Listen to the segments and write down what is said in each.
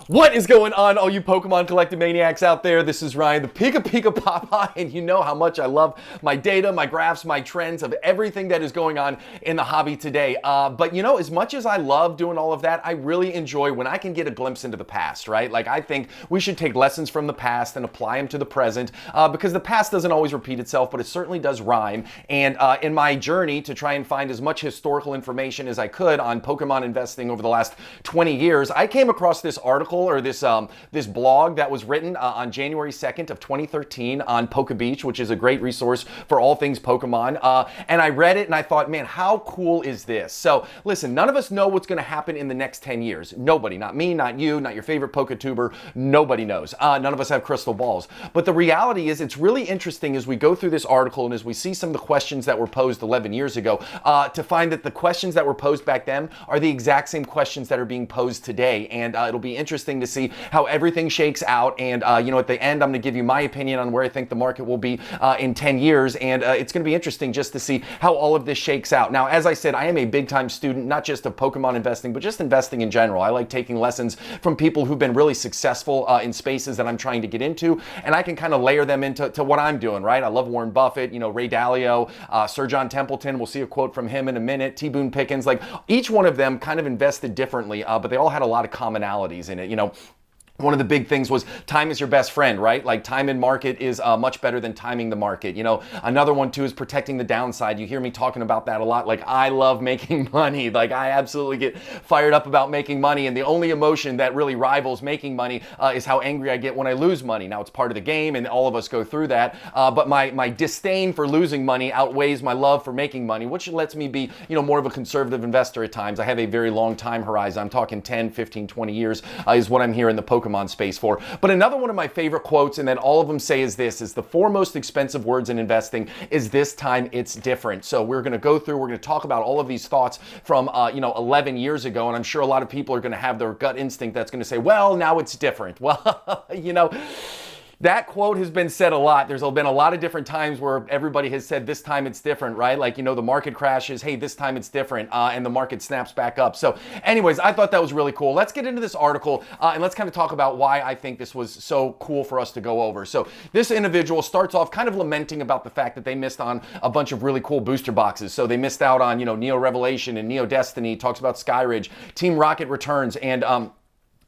What is going on, all you Pokemon collecting maniacs out there? This is Ryan, the PikaPikaPaPa, and you know how much I love my data, my graphs, my trends of everything that is going on in the hobby today. But you know, as much as I love doing all of that, I really enjoy when I can get a glimpse into the past, right? Like, I think we should take lessons from the past and apply them to the present, because the past doesn't always repeat itself, but it certainly does rhyme. And in my journey to try and find as much historical information as I could on Pokemon investing over the last 20 years, I came across this article or this blog that was written on January 2nd of 2013 on PokeBeach, which is a great resource for all things Pokemon. And I read it and I thought, man, how cool is this? So listen, none of us know what's going to happen in the next 10 years. Nobody, not me, not you, not your favorite PokeTuber. Nobody knows. None of us have crystal balls. But the reality is, it's really interesting as we go through this article and as we see some of the questions that were posed 11 years ago, to find that the questions that were posed back then are the exact same questions that are being posed today. And it'll be interesting to see how everything shakes out. And you know, at the end, I'm going to give you my opinion on where I think the market will be in 10 years. And it's going to be interesting just to see how all of this shakes out. Now, as I said, I am a big time student, not just of Pokemon investing, but just investing in general. I like taking lessons from people who've been really successful in spaces that I'm trying to get into, and I can kind of layer them into what I'm doing, right? I love Warren Buffett, you know, Ray Dalio, Sir John Templeton. We'll see a quote from him in a minute. T. Boone Pickens. Like, each one of them kind of invested differently, but they all had a lot of commonalities in it. You know, one of the big things was time is your best friend, right? Like, time in market is much better than timing the market. You know, another one too is protecting the downside. You hear me talking about that a lot. Like, I love making money. Like, I absolutely get fired up about making money. And the only emotion that really rivals making money is how angry I get when I lose money. Now, it's part of the game and all of us go through that. But my disdain for losing money outweighs my love for making money, which lets me be, you know, more of a conservative investor at times. I have a very long time horizon. I'm talking 10, 15, 20 years is what I'm here in the Pokemon space for. But another one of my favorite quotes, and then all of them say is this, is the four most expensive words in investing is this time it's different. So we're going to go through, we're going to talk about all of these thoughts from, you know, 11 years ago. And I'm sure a lot of people are going to have their gut instinct that's going to say, well, now it's different. Well, you know, that quote has been said a lot. There's been a lot of different times where everybody has said this time it's different, right? Like, you know, the market crashes, hey, this time it's different, and the market snaps back up. So anyways, I thought that was really cool. Let's get into this article, and let's kind of talk about why I think this was so cool for us to go over. So this individual starts off kind of lamenting about the fact that they missed on a bunch of really cool booster boxes. So they missed out on, you know, Neo Revelation and Neo Destiny, talks about Skyridge, Team Rocket returns, and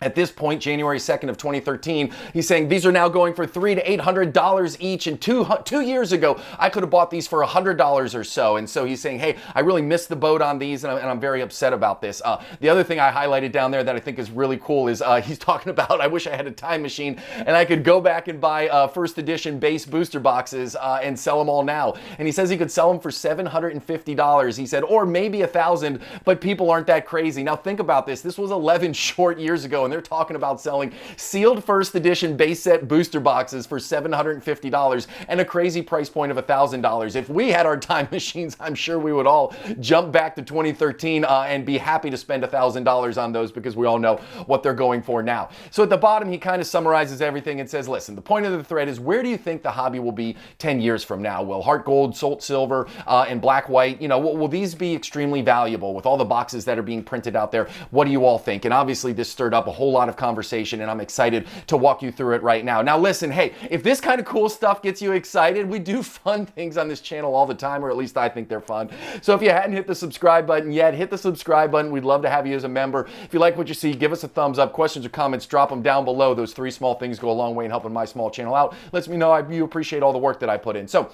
at this point, January 2nd of 2013, he's saying these are now going for $300 to $800 each. And two years ago, I could have bought these for $100 or so. And so he's saying, hey, I really missed the boat on these, and I'm very upset about this. The other thing I highlighted down there that I think is really cool is he's talking about, I wish I had a time machine and I could go back and buy first edition base booster boxes and sell them all now. And he says he could sell them for $750. He said, or maybe $1,000, but people aren't that crazy. Now think about this. This was 11 short years ago, and they're talking about selling sealed first edition base set booster boxes for $750 and a crazy price point of $1,000. If we had our time machines, I'm sure we would all jump back to 2013 and be happy to spend $1,000 on those, because we all know what they're going for now. So at the bottom, he kind of summarizes everything and says, listen, the point of the thread is, where do you think the hobby will be 10 years from now? Will Heart Gold, Soul Silver, and Black White, you know, will these be extremely valuable with all the boxes that are being printed out there? What do you all think? And obviously this stirred up a whole lot of conversation, and I'm excited to walk you through it right now. Now listen, hey, if this kind of cool stuff gets you excited, we do fun things on this channel all the time, or at least I think they're fun. So if you hadn't hit the subscribe button yet, hit the subscribe button. We'd love to have you as a member. If you like what you see, give us a thumbs up. Questions or comments, drop them down below. Those three small things go a long way in helping my small channel out. Lets me know you appreciate all the work that I put in. So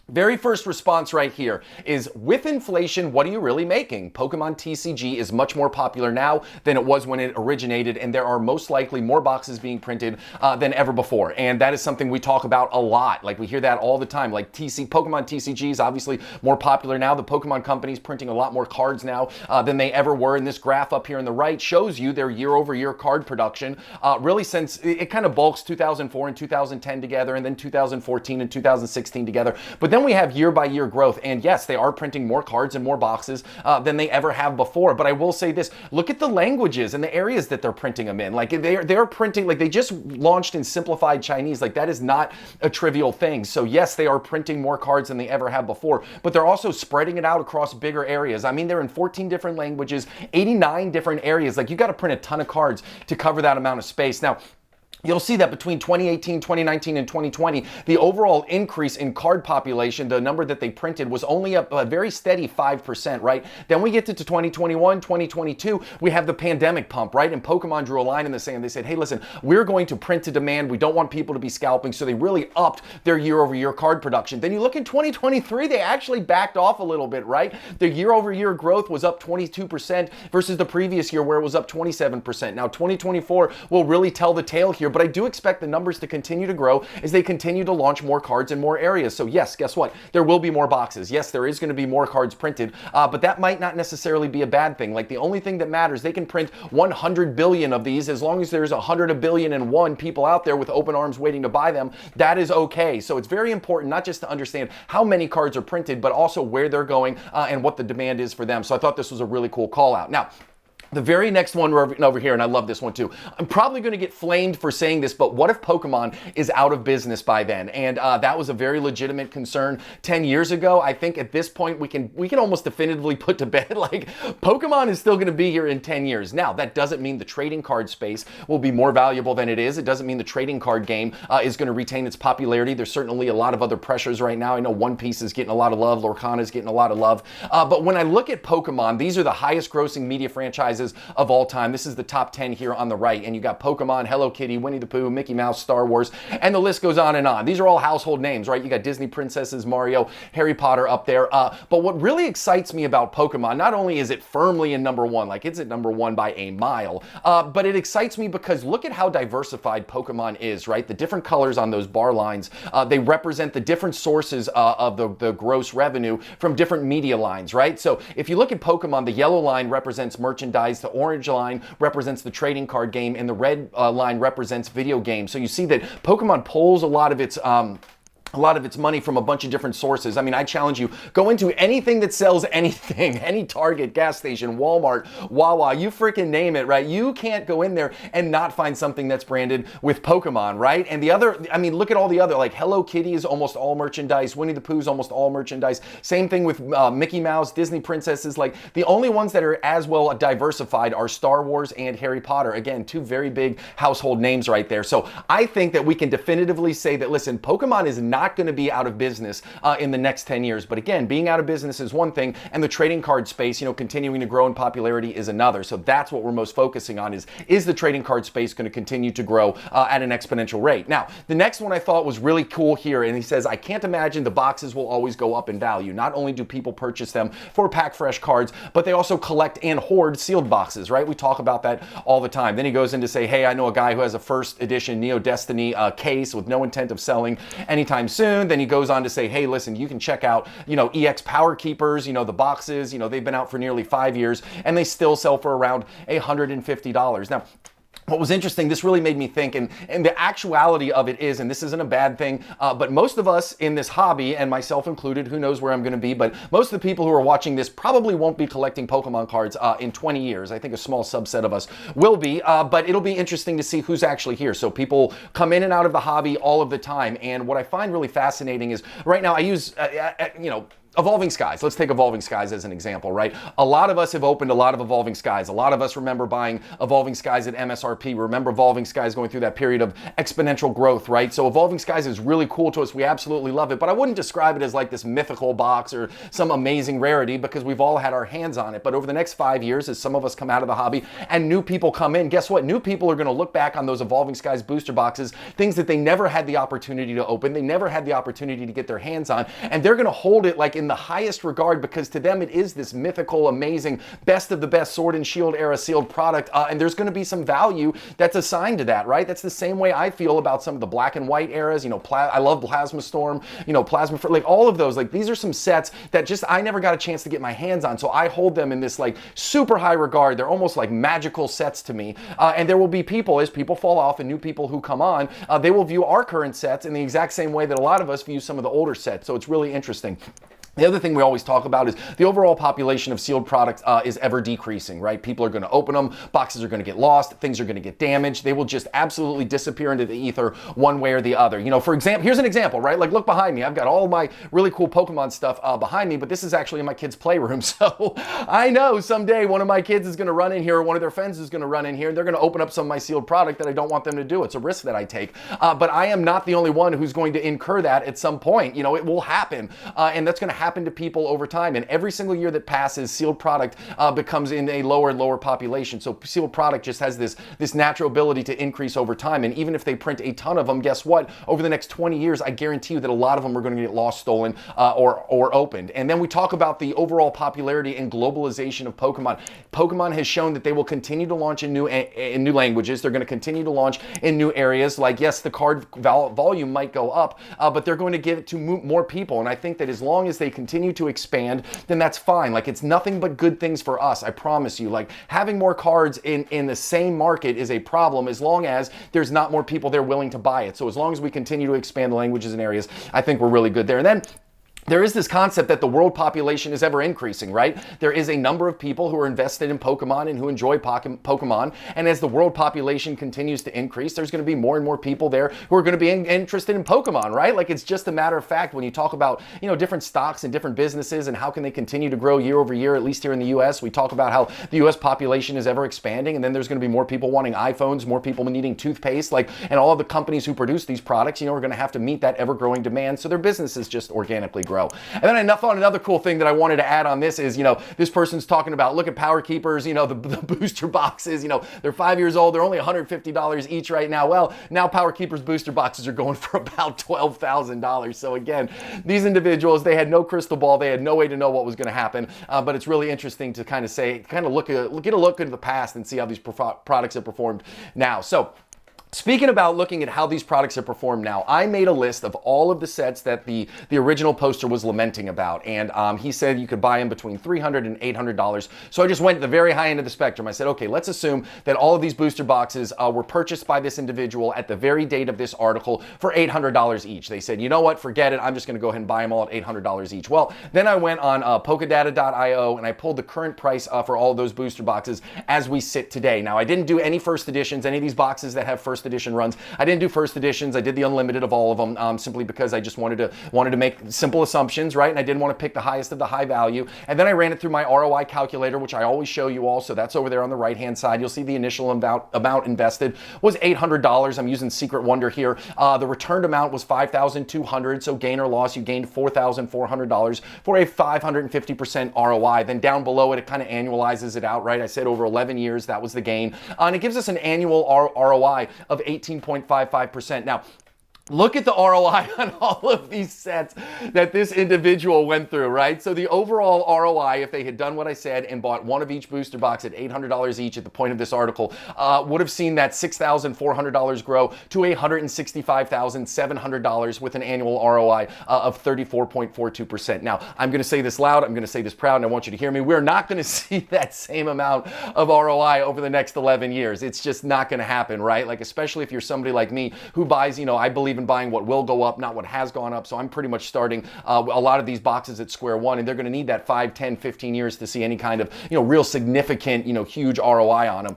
very first response right here is, with inflation, what are you really making? Pokemon TCG is much more popular now than it was when it originated, and there are most likely more boxes being printed than ever before. And that is something we talk about a lot. Like, we hear that all the time. Like, Pokemon TCG is obviously more popular now. The Pokemon company's printing a lot more cards now than they ever were. And this graph up here on the right shows you their year-over-year card production, really since it kind of bulks 2004 and 2010 together, and then 2014 and 2016 together. But then Then we have year by year growth. And yes, they are printing more cards and more boxes than they ever have before. But I will say this, look at the languages and the areas that they're printing them in. Like they're printing, like they just launched in simplified Chinese. Like that is not a trivial thing. So yes, they are printing more cards than they ever have before, but they're also spreading it out across bigger areas. I mean, they're in 14 different languages, 89 different areas. Like you got to print a ton of cards to cover that amount of space. Now, you'll see that between 2018, 2019, and 2020, the overall increase in card population, the number that they printed, was only up a very steady 5%, right? Then we get to 2021, 2022, we have the pandemic pump, right? And Pokemon drew a line in the sand. They said, hey, listen, we're going to print to demand. We don't want people to be scalping. So they really upped their year-over-year card production. Then you look in 2023, they actually backed off a little bit, right? Their year-over-year growth was up 22% versus the previous year where it was up 27%. Now, 2024 will really tell the tale here, but I do expect the numbers to continue to grow as they continue to launch more cards in more areas. So yes, guess what? There will be more boxes. Yes, there is going to be more cards printed, but that might not necessarily be a bad thing. Like the only thing that matters, they can print 100 billion of these as long as there's 101 people out there with open arms waiting to buy them. That is okay. So it's very important not just to understand how many cards are printed, but also where they're going and what the demand is for them. So I thought this was a really cool call out. Now, the very next one over here, and I love this one too. I'm probably going to get flamed for saying this, but what if Pokemon is out of business by then? And that was a very legitimate concern 10 years ago. I think at this point we can almost definitively put to bed like Pokemon is still going to be here in 10 years. Now, that doesn't mean the trading card space will be more valuable than it is. It doesn't mean the trading card game is going to retain its popularity. There's certainly a lot of other pressures right now. I know One Piece is getting a lot of love. Lorcana is getting a lot of love. But when I look at Pokemon, these are the highest grossing media franchises of all time. This is the top 10 here on the right, and you got Pokemon, Hello Kitty, Winnie the Pooh, Mickey Mouse, Star Wars, and the list goes on and on. These are all household names, right? You got Disney princesses, Mario, Harry Potter up there. But what really excites me about Pokemon, not only is it firmly in number one, like it's at number one by a mile, but it excites me because look at how diversified Pokemon is, right? The different colors on those bar lines, they represent the different sources of the gross revenue from different media lines, right? So if you look at Pokemon, the yellow line represents merchandise, the orange line represents the trading card game, and the red line represents video games. So you see that Pokemon pulls a lot of its money from a bunch of different sources. I mean, I challenge you, go into anything that sells anything, any Target, gas station, Walmart, Wawa, you freaking name it, right? You can't go in there and not find something that's branded with Pokemon, right? And the other, I mean, look at all the other, like Hello Kitty is almost all merchandise, Winnie the Pooh is almost all merchandise. Same thing with Mickey Mouse, Disney princesses. Like the only ones that are as well diversified are Star Wars and Harry Potter. Again, two very big household names right there. So I think that we can definitively say that, listen, Pokemon is not going to be out of business in the next 10 years. But again, being out of business is one thing, and the trading card space, continuing to grow in popularity is another. So that's what we're most focusing on is the trading card space going to continue to grow at an exponential rate? Now, the next one I thought was really cool here, and he says, I can't imagine the boxes will always go up in value. Not only do people purchase them for pack fresh cards, but they also collect and hoard sealed boxes, right? We talk about that all the time. Then he goes in to say, hey, I know a guy who has a first edition Neo Destiny case with no intent of selling anytime soon. Then he goes on to say, hey, listen, you can check out, EX Power Keepers, the boxes, they've been out for nearly 5 years and they still sell for around $150. Now, what was interesting, this really made me think, and the actuality of it is, and this isn't a bad thing, but most of us in this hobby, and myself included, who knows where I'm going to be, but most of the people who are watching this probably won't be collecting Pokemon cards in 20 years. I think a small subset of us will be, but it'll be interesting to see who's actually here. So people come in and out of the hobby all of the time, and what I find really fascinating is, right now I use, Evolving Skies. Let's take Evolving Skies as an example, right? A lot of us have opened a lot of Evolving Skies. A lot of us remember buying Evolving Skies at MSRP. Remember Evolving Skies going through that period of exponential growth, right? So Evolving Skies is really cool to us. We absolutely love it, but I wouldn't describe it as like this mythical box or some amazing rarity because we've all had our hands on it. But over the next 5 years, as some of us come out of the hobby and new people come in, guess what? New people are going to look back on those Evolving Skies booster boxes, things that they never had the opportunity to open, they never had the opportunity to get their hands on, and they're going to hold it like in the highest regard because to them it is this mythical, amazing, best of the best Sword and Shield era sealed product, and there's going to be some value that's assigned to that, right? That's the same way I feel about some of the Black and White eras. I love Plasma Storm, like all of those. Like these are some sets that just I never got a chance to get my hands on, so I hold them in this like super high regard. They're almost like magical sets to me, and there will be people, as people fall off and new people who come on, they will view our current sets in the exact same way that a lot of us view some of the older sets, so it's really interesting. The other thing we always talk about is the overall population of sealed products is ever decreasing, right? People are going to open them, boxes are going to get lost, things are going to get damaged. They will just absolutely disappear into the ether one way or the other. For example, here's an example, right? Like look behind me. I've got all my really cool Pokemon stuff behind me, but this is actually in my kid's playroom. So I know someday one of my kids is going to run in here or one of their friends is going to run in here and they're going to open up some of my sealed product that I don't want them to do. It's a risk that I take. But I am not the only one who's going to incur that at some point. It will happen. And that's going to happen to people over time, and every single year that passes, sealed product becomes in a lower and lower population. So sealed product just has this natural ability to increase over time, and even if they print a ton of them, guess what? Over the next 20 years, I guarantee you that a lot of them are going to get lost, stolen, or opened. And then we talk about the overall popularity and globalization of Pokemon. Pokemon has shown that they will continue to launch in new languages. They're going to continue to launch in new areas. Like yes, the card volume might go up, but they're going to give it to more people. And I think that as long as they continue to expand, then that's fine. Like it's nothing but good things for us, I promise you. Like having more cards in the same market is a problem as long as there's not more people there willing to buy it. So as long as we continue to expand the languages and areas, I think we're really good there. And then there is this concept that the world population is ever increasing, right? There is a number of people who are invested in Pokemon and who enjoy Pokemon. And as the world population continues to increase, there's going to be more and more people there who are going to be interested in Pokemon, right? Like it's just a matter of fact when you talk about, different stocks and different businesses and how can they continue to grow year over year, at least here in the US. We talk about how the US population is ever expanding, and then there's going to be more people wanting iPhones, more people needing toothpaste, and all of the companies who produce these products, are going to have to meet that ever-growing demand. So their businesses just organically grow. And then another cool thing that I wanted to add on this is, this person's talking about, look at Power Keepers, the booster boxes, they're 5 years old, they're only $150 each right now. Well, now Power Keepers booster boxes are going for about $12,000. So again, these individuals, they had no crystal ball, they had no way to know what was going to happen, but it's really interesting to get a look into the past and see how these products have performed now. So speaking about looking at how these products have performed now, I made a list of all of the sets that the original poster was lamenting about, and he said you could buy them between $300 and $800. So I just went to the very high end of the spectrum. I said, okay, let's assume that all of these booster boxes were purchased by this individual at the very date of this article for $800 each. They said, you know what, forget it, I'm just going to go ahead and buy them all at $800 each. Well, then I went on Polkadata.io and I pulled the current price for all of those booster boxes as we sit today. Now, I didn't do any first editions, any of these boxes that have first edition runs. I didn't do first editions. I did the unlimited of all of them simply because I just wanted to make simple assumptions, right? And I didn't want to pick the highest of the high value. And then I ran it through my ROI calculator, which I always show you all. So that's over there on the right-hand side. You'll see the initial amount invested was $800. I'm using Secret Wonder here. The returned amount was $5,200. So gain or loss, you gained $4,400 for a 550% ROI. Then down below it, it kind of annualizes it out, right? I said over 11 years, that was the gain. And it gives us an annual ROI of 18.55%. Now, look at the ROI on all of these sets that this individual went through, right? So the overall ROI, if they had done what I said and bought one of each booster box at $800 each at the point of this article, would have seen that $6,400 grow to $165,700 with an annual ROI of 34.42%. Now, I'm going to say this loud, I'm going to say this proud, and I want you to hear me. We're not going to see that same amount of ROI over the next 11 years. It's just not going to happen, right? Like, especially if you're somebody like me who buys, I believe in buying what will go up, not what has gone up. So I'm pretty much starting a lot of these boxes at square one, and they're going to need that 5, 10, 15 years to see any kind of, real significant, huge ROI on them.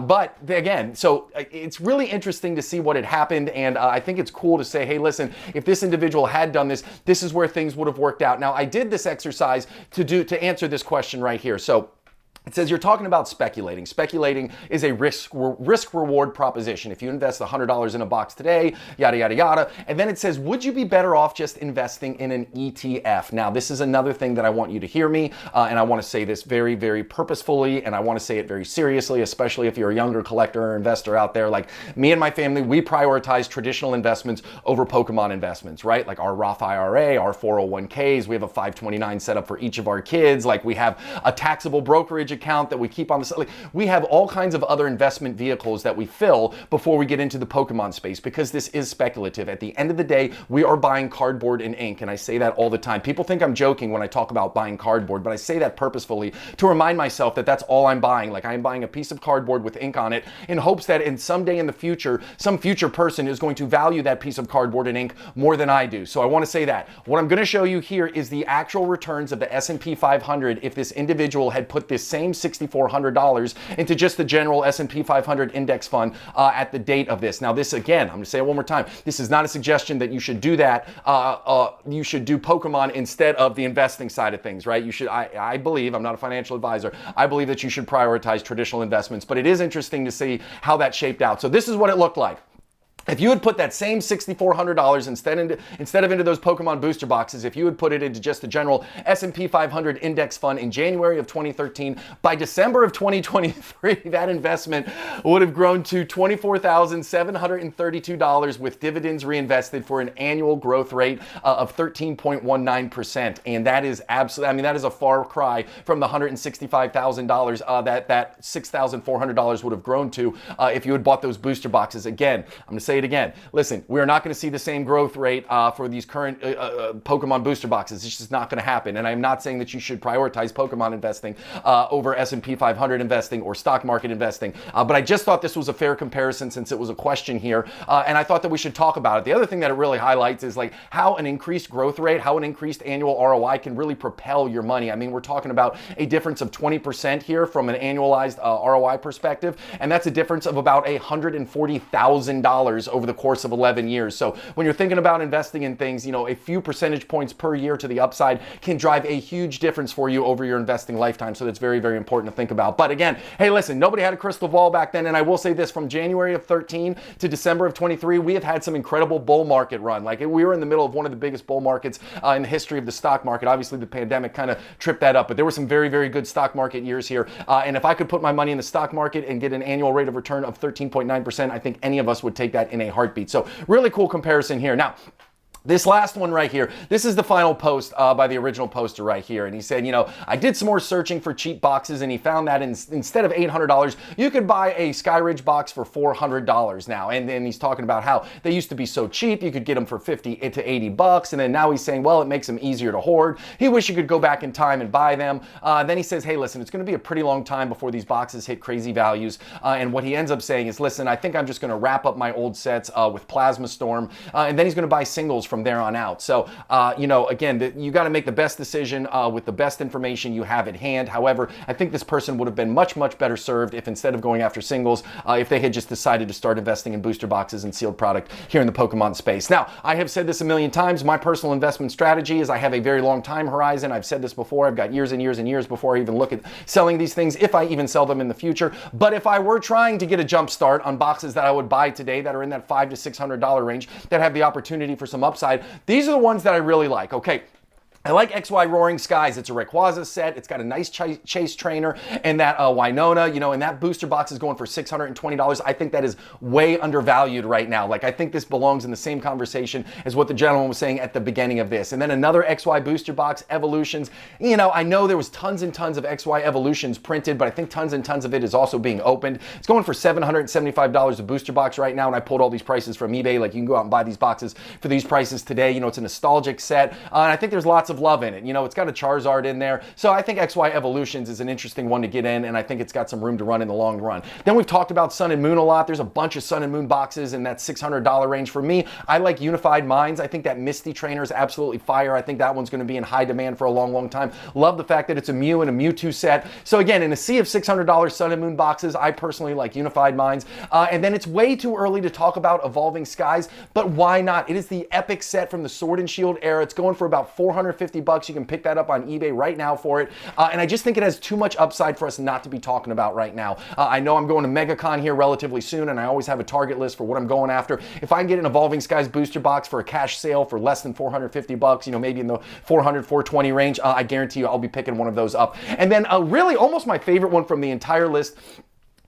But again, so it's really interesting to see what had happened. And I think it's cool to say, hey, listen, if this individual had done this, this is where things would have worked out. Now, I did this exercise to answer this question right here. So It says you're talking about speculating. Speculating is a risk reward proposition. If you invest $100 in a box today, yada, yada, yada. And then it says, would you be better off just investing in an ETF? Now, this is another thing that I want you to hear me, and I want to say this very, very purposefully, and I want to say it very seriously, especially if you're a younger collector or investor out there. Like me and my family, we prioritize traditional investments over Pokemon investments, right? Like our Roth IRA, our 401ks, we have a 529 set up for each of our kids. Like we have a taxable brokerage account that we keep on the side. Like we have all kinds of other investment vehicles that we fill before we get into the Pokemon space, because this is speculative. At the end of the day, we are buying cardboard and ink, and I say that all the time. People think I'm joking when I talk about buying cardboard, but I say that purposefully to remind myself that that's all I'm buying. Like I'm buying a piece of cardboard with ink on it in hopes that in someday in the future, some future person is going to value that piece of cardboard and ink more than I do. So I want to say that. What I'm going to show you here is the actual returns of the S&P 500 if this individual had put this same $6,400 into just the general S&P 500 index fund at the date of this. Now this, again, I'm going to say it one more time, this is not a suggestion that you should do that. You should do Pokemon instead of the investing side of things, right? You should, I believe, I'm not a financial advisor, I believe that you should prioritize traditional investments, but it is interesting to see how that shaped out. So this is what it looked like. If you had put that same $6,400 instead of into those Pokemon booster boxes, if you had put it into just the general S&P 500 index fund in January of 2013, by December of 2023, that investment would have grown to $24,732 with dividends reinvested for an annual growth rate of 13.19%. And that is absolutely, I mean, that is a far cry from the $165,000 that $6,400 would have grown to if you had bought those booster boxes. Again, I'm going to say it again. Listen, we're not going to see the same growth rate for these current Pokemon booster boxes. It's just not going to happen. And I'm not saying that you should prioritize Pokemon investing over S&P 500 investing or stock market investing. But I just thought this was a fair comparison since it was a question here. And I thought that we should talk about it. The other thing that it really highlights is like how an increased growth rate, how an increased annual ROI can really propel your money. I mean, we're talking about a difference of 20% here from an annualized ROI perspective. And that's a difference of about $140,000 over the course of 11 years. So when you're thinking about investing in things, you know, a few percentage points per year to the upside can drive a huge difference for you over your investing lifetime. So that's very, very important to think about. But again, hey, listen, nobody had a crystal ball back then. And I will say this, from January of 13 to December of 23, we have had some incredible bull market run. Like we were in the middle of one of the biggest bull markets in the history of the stock market. Obviously the pandemic kind of tripped that up, but there were some very, very good stock market years here. And if I could put my money in the stock market and get an annual rate of return of 13.9%, I think any of us would take that in a heartbeat. So really cool comparison here. Now, this last one right here, this is the final post by the original poster right here. And he said, you know, I did some more searching for cheap boxes, and he found that instead of $800, you could buy a Skyridge box for $400 now. And then he's talking about how they used to be so cheap, you could get them for 50 to 80 bucks. And then now he's saying, well, it makes them easier to hoard. He wished you could go back in time and buy them. Then he says, hey, listen, it's going to be a pretty long time before these boxes hit crazy values. And what he ends up saying is, listen, I think I'm just going to wrap up my old sets with Plasma Storm. And then he's going to buy singles from there on out. So, you know, again, you got to make the best decision with the best information you have at hand. However, I think this person would have been much, much better served if instead of going after singles, if they had just decided to start investing in booster boxes and sealed product here in the Pokemon space. Now, I have said this a million times. My personal investment strategy is I have a very long time horizon. I've said this before. I've got years and years and years before I even look at selling these things, if I even sell them in the future. But if I were trying to get a jump start on boxes that I would buy today that are in that $500 to $600 range that have the opportunity for some upside, these are the ones that I really like. Okay. I like XY Roaring Skies. It's a Rayquaza set. It's got a nice chase trainer, and that Winona, you know, and that booster box is going for $620. I think that is way undervalued right now. Like, I think this belongs in the same conversation as what the gentleman was saying at the beginning of this. And then another XY booster box, Evolutions. You know, I know there was tons and tons of XY Evolutions printed, but I think tons and tons of it is also being opened. It's going for $775 a booster box right now, and I pulled all these prices from eBay. Like, you can go out and buy these boxes for these prices today. You know, it's a nostalgic set, and I think there's lots of love in it. You know, it's got a Charizard in there. So I think XY Evolutions is an interesting one to get in, and I think it's got some room to run in the long run. Then we've talked about Sun and Moon a lot. There's a bunch of Sun and Moon boxes in that $600 range. For me, I like Unified Minds. I think that Misty trainer is absolutely fire. I think that one's going to be in high demand for a long, long time. Love the fact that it's a Mew and a Mewtwo set. So again, in a sea of $600 Sun and Moon boxes, I personally like Unified Minds. And then it's way too early to talk about Evolving Skies, but why not? It is the epic set from the Sword and Shield era. It's going for about $450 450 bucks. You can pick that up on eBay right now for it. And I just think it has too much upside for us not to be talking about right now. I know I'm going to MegaCon here relatively soon, and I always have a target list for what I'm going after. If I can get an Evolving Skies booster box for a cash sale for less than 450 bucks, you know, maybe in the 400, 420 range, I guarantee you I'll be picking one of those up. And then really almost my favorite one from the entire list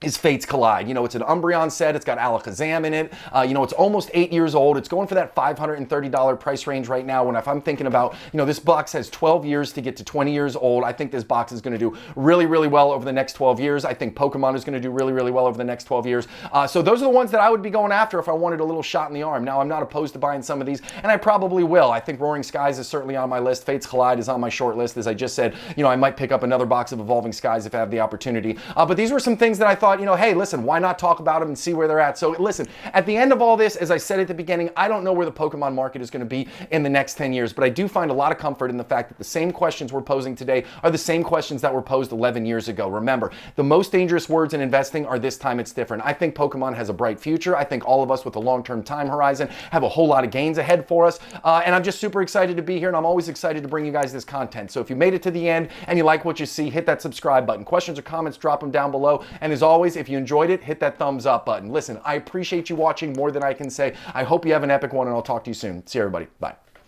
is Fates Collide. You know, it's an Umbreon set. It's got Alakazam in it. You know, it's almost 8 years old. It's going for that $530 price range right now. When if I'm thinking about, you know, this box has 12 years to get to 20 years old. I think this box is going to do really, really well over the next 12 years. I think Pokemon is going to do really, really well over the next 12 years. So those are the ones that I would be going after if I wanted a little shot in the arm. Now, I'm not opposed to buying some of these, and I probably will. I think Roaring Skies is certainly on my list. Fates Collide is on my short list. As I just said, you know, I might pick up another box of Evolving Skies if I have the opportunity. But these were some things that I thought, you know, hey, listen, why not talk about them and see where they're at? So listen, at the end of all this, as I said at the beginning, I don't know where the Pokemon market is going to be in the next 10 years, but I do find a lot of comfort in the fact that the same questions we're posing today are the same questions that were posed 11 years ago. Remember, the most dangerous words in investing are this time it's different. I think Pokemon has a bright future. I think all of us with a long-term time horizon have a whole lot of gains ahead for us. And I'm just super excited to be here, and I'm always excited to bring you guys this content. So if you made it to the end and you like what you see, hit that subscribe button. Questions or comments, drop them down below. And as always, if you enjoyed it, hit that thumbs up button. Listen, I appreciate you watching more than I can say. I hope you have an epic one, and I'll talk to you soon. See you, everybody. Bye.